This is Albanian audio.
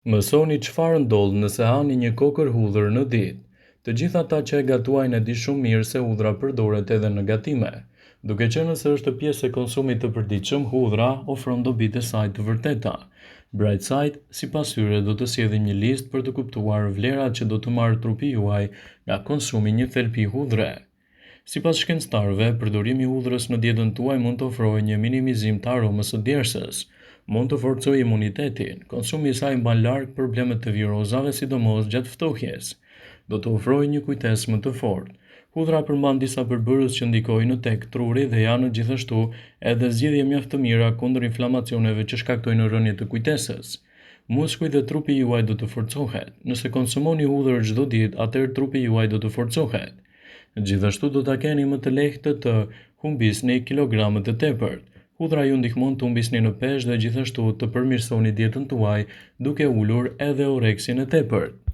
Mësoni çfarë ndodh nëse hani një kokër hudhër në ditë. Të gjithë ata që e gatuajnë e di shumë mirë se hudhra përdoret edhe në gatime. Duke qenë se është pjesë e konsumit të përditshëm, hudhra ofron dobitë e saj të vërteta. Brightside, sipas tyre, do të sjellë një listë për të kuptuar vlerat që do të marrë trupi juaj nga konsumi një thelbi hudhre. Sipas shkencëtarëve, përdorimi i hudhrës në dietën tuaj mund të ofrojë një minimizim të aromës së djersës, mund të forcojë imunitetin. Konsumi i saj mban larg problemet të virozave, sidomos gjatë ftohjes. Do të ofrojë një kujtesë më të fortë. Hudhra përmban disa përbërës që ndikojnë tek truri dhe janë gjithashtu edhe zgjidhje mjaft të mira kundër inflamacioneve që shkaktojnë rënje të kujtesës. Muskujt dhe trupi juaj do të forcohet. Nëse konsumoni hudhër çdo ditë, atëherë trupi juaj do të forcohet. Gjithashtu do ta keni më të lehtë të humbisni kilogramë të tepërt. Hudhra ju ndihmon të humbisni në peshë dhe gjithashtu të përmirësoni dietën tuaj duke ulur edhe oreksin e tepërt.